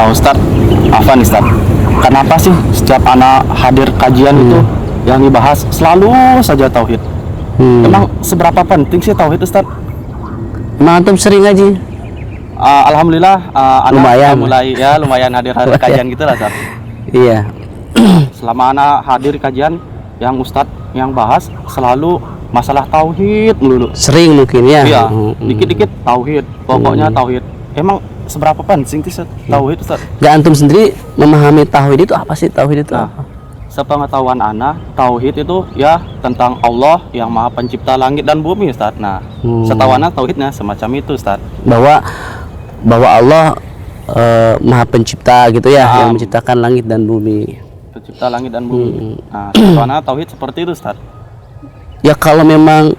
Ustadz, Afan Ustadz, kenapa sih setiap anak hadir kajian itu yang dibahas selalu saja tauhid? Emang seberapa penting sih tauhid, Ustadz? Emang antum sering ngaji? Alhamdulillah, anak Lumayan. lumayan hadir kajian gitu lah, Ustadz. Iya. Selama anak hadir kajian yang Ustadz yang bahas selalu masalah tauhid melulu. Sering mungkin ya. Iya, dikit-dikit tauhid, pokoknya tauhid. Emang seberapa penting sih tauhid, Ustaz? Gak antum sendiri memahami tauhid itu apa sih? Tauhid itu Nah, apa? sepengetahuan ana, tauhid itu ya tentang Allah yang Maha Pencipta langit dan bumi, Ustaz. Nah, setahu ana tauhidnya semacam itu, Ustaz. Bahwa Allah Maha Pencipta gitu ya, yang menciptakan langit dan bumi. Pencipta langit dan bumi. Nah, setahu ana tauhid seperti itu, Ustaz. Ya kalau memang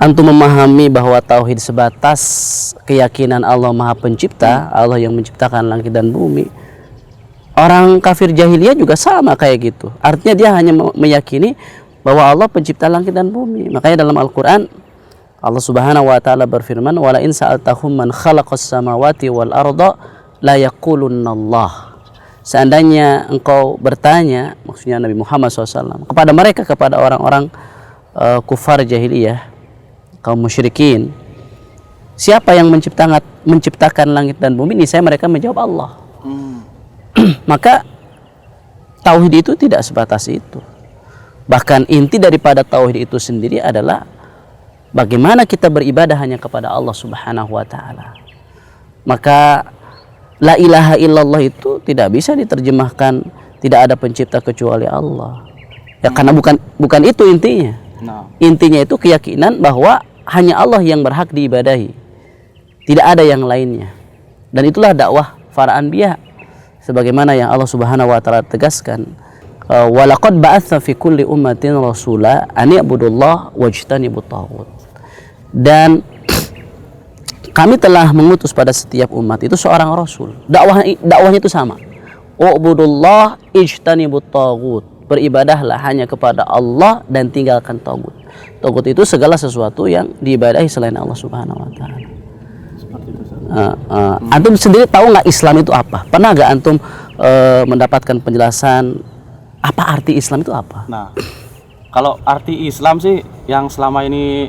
antum memahami bahwa tauhid sebatas keyakinan Allah Maha Pencipta, Allah yang menciptakan langit dan bumi, orang kafir jahiliyah juga sama kayak gitu. Artinya dia hanya meyakini bahwa Allah pencipta langit dan bumi. Makanya dalam Al-Quran Allah Subhanahu wa taala berfirman, "Wala in sa'altahum man khalaqas samawati wal arda la yaqulunallah." Seandainya engkau bertanya, maksudnya Nabi Muhammad SAW, kepada mereka, kepada orang-orang kufar jahiliyah, kaum musyrikin, siapa yang menciptakan langit dan bumi? Niscaya mereka menjawab Allah. Maka tauhid itu tidak sebatas itu. Bahkan inti daripada tauhid itu sendiri adalah bagaimana kita beribadah hanya kepada Allah Subhanahu wa taala. Maka la ilaha illallah itu tidak bisa diterjemahkan tidak ada pencipta kecuali Allah. Ya karena bukan itu intinya. Intinya itu keyakinan bahwa hanya Allah yang berhak diibadahi, tidak ada yang lainnya. Dan itulah dakwah para anbiya, sebagaimana yang Allah Subhanahu wa taala tegaskan, walaqad ba'atsa fi kulli ummatin rasula an i'budullah wajtanibut taghut. Dan kami telah mengutus pada setiap umat itu seorang rasul. Dakwahnya itu sama. Ubudullah ijtanibut taghut. Beribadahlah hanya kepada Allah dan tinggalkan tagut. Tagut itu segala sesuatu yang diibadahi selain Allah Subhanahu wa taala. Antum sendiri tahu nggak Islam itu apa? Pernah nggak antum mendapatkan penjelasan apa arti Islam itu apa? Nah, kalau arti Islam sih yang selama ini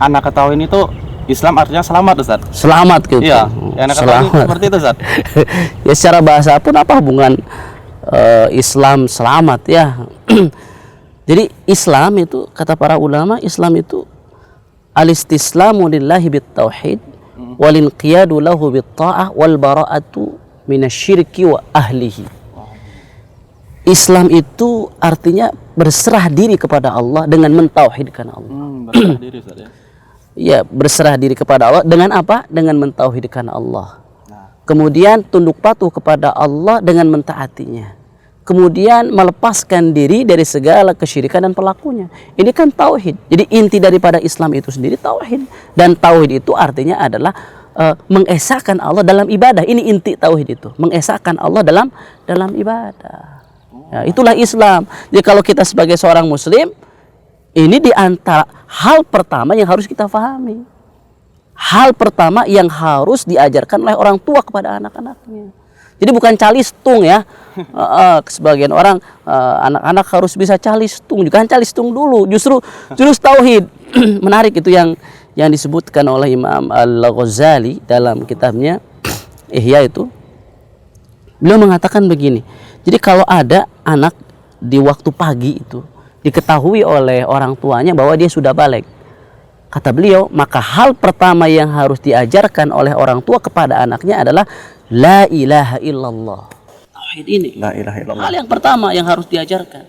anak ketahui itu Islam artinya selamat, Ustaz. Selamat gitu. Iya, anak ketahui seperti itu, Ustaz. Ya secara bahasa pun apa hubungan Islam selamat ya. Jadi Islam itu kata para ulama, Islam itu al-istislamu lillahi bit-tauhid wal inqiyadu lahu bit-ta'ah wal bara'atu minasyirki wa ahlihi. Islam itu artinya berserah diri kepada Allah dengan mentauhidkan Allah. Berserah diri, Ustaz, ya. Ya, berserah diri kepada Allah dengan apa? Dengan mentauhidkan Allah. Kemudian tunduk patuh kepada Allah dengan mentaatinya. Kemudian melepaskan diri dari segala kesyirikan dan pelakunya. Ini kan tauhid. Jadi inti daripada Islam itu sendiri tauhid. Dan tauhid itu artinya adalah mengesahkan Allah dalam ibadah. Ini inti tauhid itu, mengesahkan Allah dalam ibadah. Ya, itulah Islam. Jadi kalau kita sebagai seorang muslim, ini di antara hal pertama yang harus kita pahami. Hal pertama yang harus diajarkan oleh orang tua kepada anak-anaknya. Jadi bukan calistung ya. Sebagian orang anak-anak harus bisa calistung. Bukan calistung dulu, justru tauhid. Menarik itu yang disebutkan oleh Imam Al-Ghazali dalam kitabnya Ihya itu. Beliau mengatakan begini. Jadi kalau ada anak di waktu pagi itu diketahui oleh orang tuanya bahwa dia sudah balik, kata beliau, maka hal pertama yang harus diajarkan oleh orang tua kepada anaknya adalah la ilaha illallah. Tauhid ini. La ilaha illallah. Hal yang pertama yang harus diajarkan.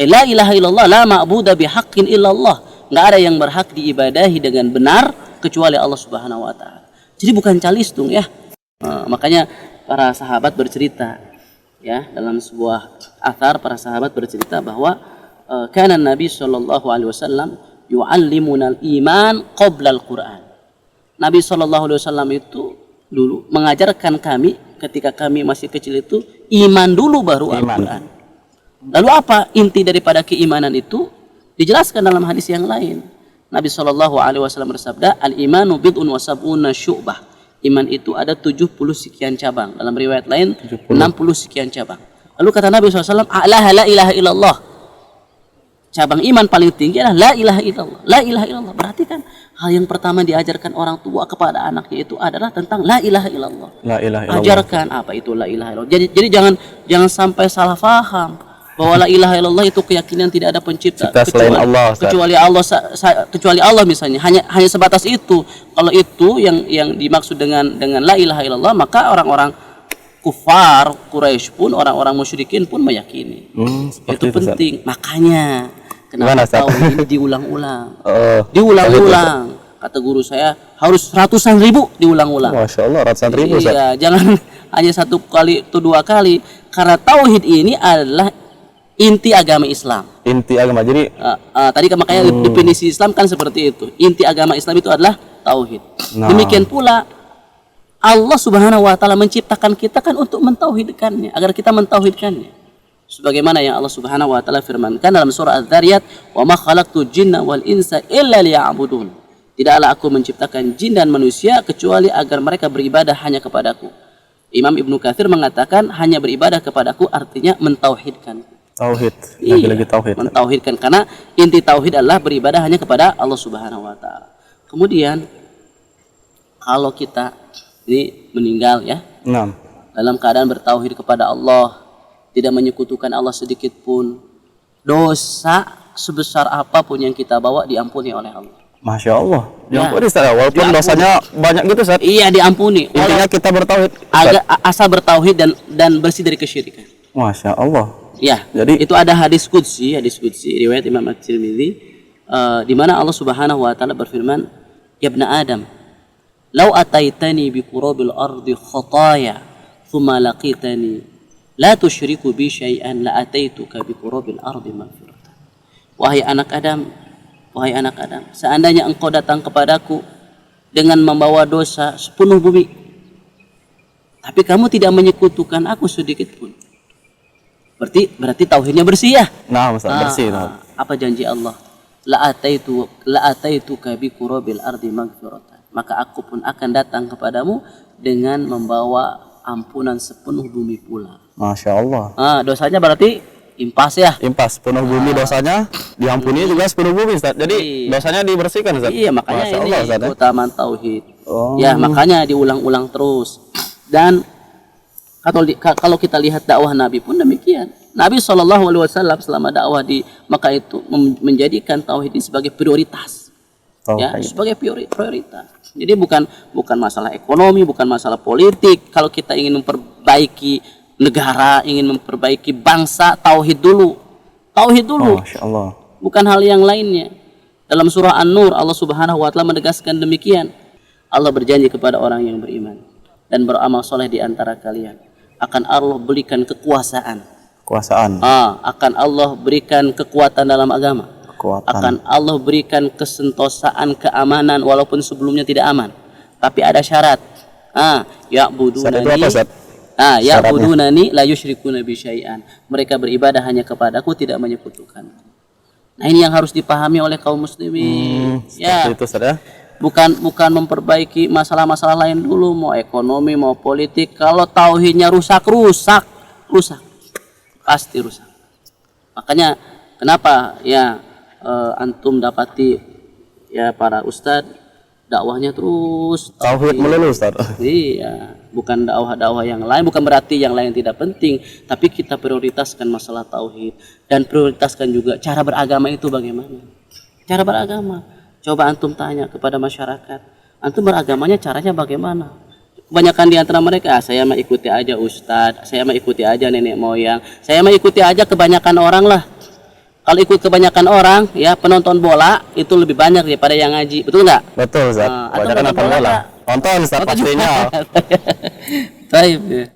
La ilaha illallah, la ma'budu bihaqqin illallah. Enggak ada yang berhak diibadahi dengan benar kecuali Allah Subhanahu wa taala. Jadi bukan calistung ya. Makanya para sahabat bercerita ya, dalam sebuah athar para sahabat bercerita bahwa kana Nabi sallallahu alaihi wasallam yu'allimunal iman qabla al-Quran. Nabi SAW itu dulu mengajarkan kami ketika kami masih kecil itu iman dulu baru Al-Quran. Lalu apa inti daripada keimanan itu? Dijelaskan dalam hadis yang lain. Nabi SAW bersabda, al-imanu bid'un wa sab'una syu'bah. iman itu ada 70 sekian cabang. Dalam riwayat lain 70. 60 sekian cabang. Lalu kata Nabi SAW, la ilaha illallah. Cabang iman paling tinggi adalah la ilaha illallah. La ilaha illallah. Berarti kan hal yang pertama diajarkan orang tua kepada anaknya itu adalah tentang la ilaha illallah. La ilaha illallah. Ajarkan apa itu la ilaha illallah. Jadi jangan sampai salah faham bahwa la ilaha illallah itu keyakinan tidak ada pencipta Selain Allah, kecuali Allah misalnya. Hanya sebatas itu. Kalau itu yang dimaksud dengan la ilaha illallah, maka orang-orang kufar Quraisy pun, orang-orang musyrikin pun meyakini. Itu penting. Makanya kenapa tauhid diulang-ulang? Diulang-ulang. Kata guru saya harus ratusan ribu diulang-ulang. Masya Allah, ratusan ribu. Iya, jangan hanya satu kali atau dua kali. Karena tauhid ini adalah inti agama Islam. Inti agama. Jadi tadi makanya definisi Islam kan seperti itu. Inti agama Islam itu adalah tauhid. Nah. Demikian pula Allah Subhanahu wa taala menciptakan kita kan untuk mentauhidkannya, agar kita mentauhidkannya. Sebagaimana yang Allah Subhanahu wa taala firmankan dalam surah Az-Zariyat, "Wa ma khalaqtul jinna wal insa illa liya'budun." Tidaklah aku menciptakan jin dan manusia kecuali agar mereka beribadah hanya kepadaku. Imam Ibnu Katsir mengatakan hanya beribadah kepadaku artinya mentauhidkan. tauhid. Iya, Tauhid. mentauhidkan, karena inti tauhid adalah beribadah hanya kepada Allah Subhanahu wa taala. Kemudian kalau kita ini meninggal ya, dalam keadaan bertauhid kepada Allah, tidak menyekutukan Allah sedikit pun, dosa sebesar apapun yang kita bawa diampuni oleh Allah. Masya Allah. Ya. Diampuni Ustaz. Walaupun dosanya banyak gitu Ustaz. Iya, diampuni. Intinya kita bertauhid. Asal bertauhid dan bersih dari kesyirikan. Masya Allah. Ya, Jadi itu ada hadis qudsi riwayat Imam At-Tirmidzi di mana Allah Subhanahu wa taala berfirman, "Ya ibna Adam, law ataitani bi qurabil ardi khataya, thumma laqitani la tusyriku bi syai'an la ataituka bi qurabil ardi maghfiratan." Wahai anak Adam, seandainya engkau datang kepadaku dengan membawa dosa sepenuh bumi, tapi kamu tidak menyekutukan aku sedikit pun, berarti tauhidnya bersih ya. nah Ustaz, bersih. Apa janji Allah? La ataituka bi qurabil ardi maghfiratan. Maka aku pun akan datang kepadamu dengan membawa ampunan sepenuh bumi pula. Masya Allah. Dosanya berarti impas ya. Impas penuh bumi dosanya, diampuni juga sepenuh bumi Ustaz. Jadi dosanya dibersihkan Ustaz. Iya, makanya Masya ini Allah, Ustaz, keutamaan tauhid. Oh. Ya, makanya diulang-ulang terus. Dan kalau kita lihat dakwah Nabi pun demikian. Nabi SAW selama dakwah di Makkah itu menjadikan tauhid ini sebagai prioritas. Ya, sebagai prioritas. Jadi bukan masalah ekonomi, bukan masalah politik. Kalau kita ingin memperbaiki negara, ingin memperbaiki bangsa, tauhid dulu. Oh, Masya Allah. Bukan hal yang lainnya. Dalam surah An-Nur Allah Subhanahu wa taala menegaskan demikian. Allah berjanji kepada orang yang beriman dan beramal soleh di antara kalian, akan Allah berikan kekuasaan. Akan Allah berikan kekuatan dalam agama. Akan Allah berikan kesentosaan, keamanan walaupun sebelumnya tidak aman. Tapi ada syarat. Ya'budunani la yusyrikuna bi syai'an. Mereka beribadah hanya kepadaku, tidak menyekutukan. Nah, ini yang harus dipahami oleh kaum muslimin. Ya. Itu Ustaz ya. Bukan memperbaiki masalah-masalah lain dulu, mau ekonomi, mau politik. Kalau tauhidnya rusak. Pasti rusak. Makanya kenapa ya antum dapati ya para ustadz dakwahnya terus Tauhid melulu Ustaz. Iya, bukan dakwah yang lain, bukan berarti yang lain tidak penting, tapi kita prioritaskan masalah tauhid dan prioritaskan juga cara beragama itu bagaimana. Cara beragama. Coba antum tanya kepada masyarakat, antum beragamanya caranya bagaimana? Kebanyakan di antara mereka, saya mah ikuti aja ustadz, saya mah ikuti aja nenek moyang, saya mah ikuti aja kebanyakan orang lah. Kalau ikut kebanyakan orang, ya penonton bola itu lebih banyak daripada yang ngaji, betul nggak? Betul Ustaz. Kebanyakan nonton bola. Nonton Ustaz pastinya. Baik.